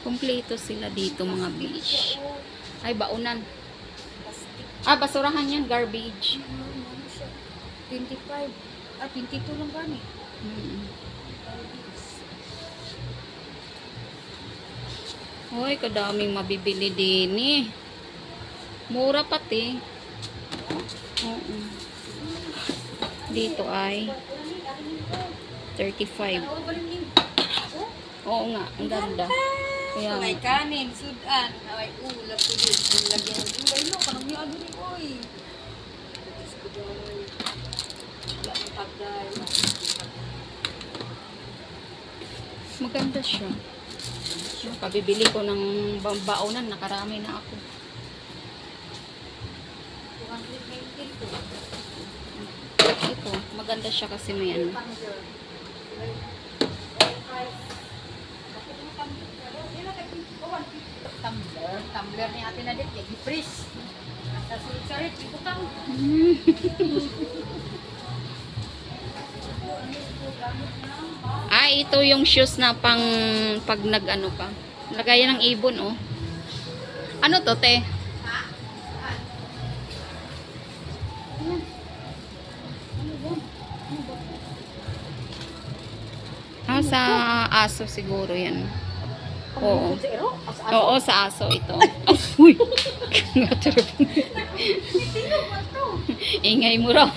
Kumpleto sila dito mga beach. Ay, baunan. Ah, basurahan yan. Garbage. 25. Ah, 22 lang ba ni? Hoy, kadaming mabibili din eh. Mura pati. Oo. Dito ay 35. Oo nga, ang ganda. Kaya May kanin, sudan, may ulap ko din. Lagyan ng gulay no, kanang niya ano ni oy. maganda siya. Pabibili ko ng baunan, nakarami na ako. Ito, maganda siya kasi may ano. Tumbler ni Ate Nadit, kaya gipris. Sa sulit-sulit, ibutang. Ah, ito yung shoes na pang pag nag-ano ka. Lagayan ng ibon, oh. Ano to, te? Ah, sa aso siguro yan. Oo. Oo, sa aso ito. Uy! Ingay mo raw.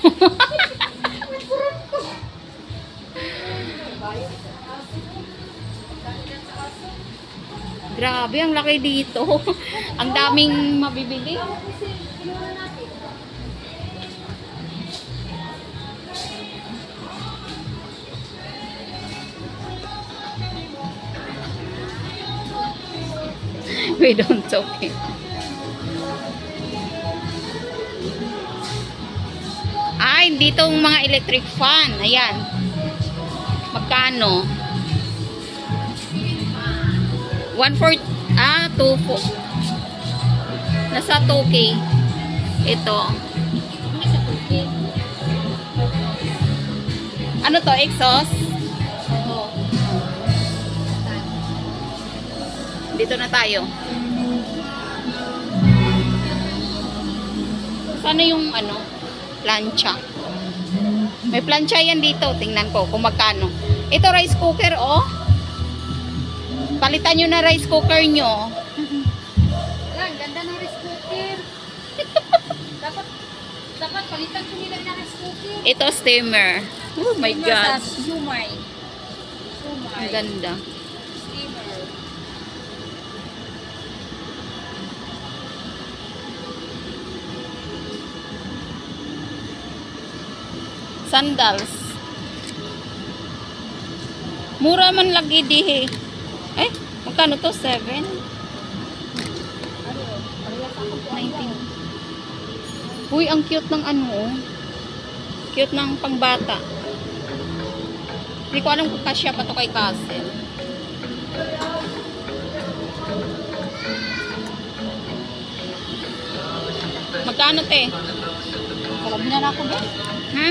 Grabe, ang laki dito. Ang daming mabibili. We don't talk it. Ay, dito ang mga electric fan. Ayan. Magkano? 1/4, 2 nasa 2K ito. Ano to, exhaust? Dito na tayo. Sana yung ano, plancha. May plancha yan dito, tingnan ko kung magkano. Ito rice cooker, oh. Palitan nyo na rice cooker nyo. Lang, ganda ng rice cooker. dapat palitan ko nila ng rice cooker. Ito steamer. Oh my God. Sumay. Ang ganda. Steamer. Sandals. Mura man lagi dihe. Eh, magkano to? 7? 19. Uy, ang cute ng ano. Cute ng pangbata. Hindi ko alam kung kasya pa to kay Castle. Magkano, te? Alam na ako ba? Ha?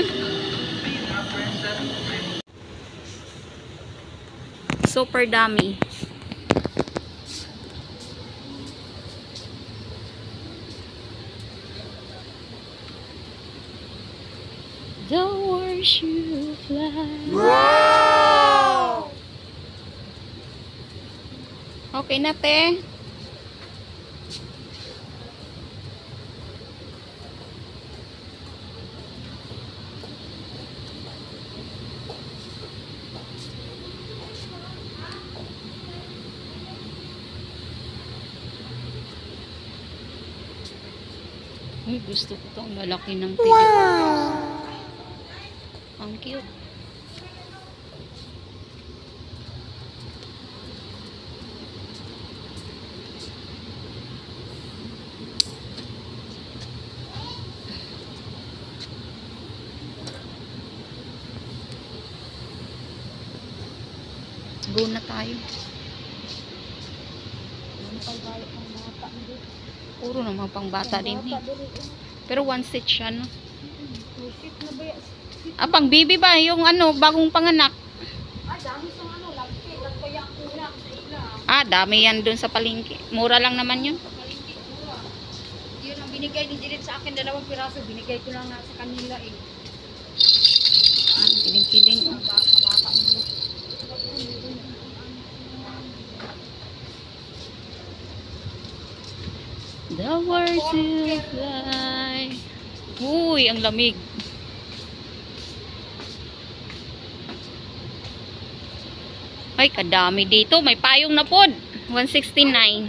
Super dami. The words you fly. Wow! Okay na, te. Ay, gusto ko itong malaki ng teddy. Wow! Ang cute. Go na tayo. Puro naman pang bata din eh. Pero one set siya, no? Ah, pang baby ba? Yung ano, bagong panganak. Ah, dami sa ano, lagkit. Nagpaya ang kulang sa ila. Ah, dami yan dun sa palengke. Mura lang naman yun. Palengke, mura. Yun ang binigay ni Jilit sa akin, 2 piraso. Binigay ko lang na sa kanila eh. Ah, kiling-kiling. Oh. Baka mo. The words will fly. Uy, ang lamig. Ay, kadami dito. May payong na pod. 169.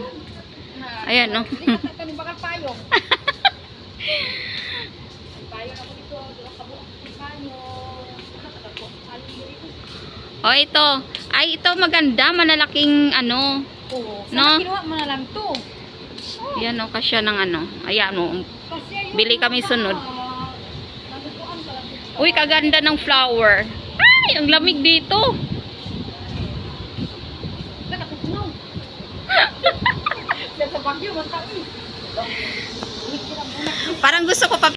Ayan, no? Hindi ka tatanong bakal payong. Payong ako dito. Doon kabuok ng payong. Ano ka po? Payong dito. Oh, ito. Ay, ito maganda. Malalaking ano. Oo. No? Sana kinuha mo na lang to. Yan, no? Kasya ng ano. Ayan, no? Kasi ayun, Bili kami sunod. naguguan ka lang dito. Uy, kaganda ng flower. Ay, ang lamig dito. Nakatutunaw. Sa Bagyo, magkain. Parang gusto ko pa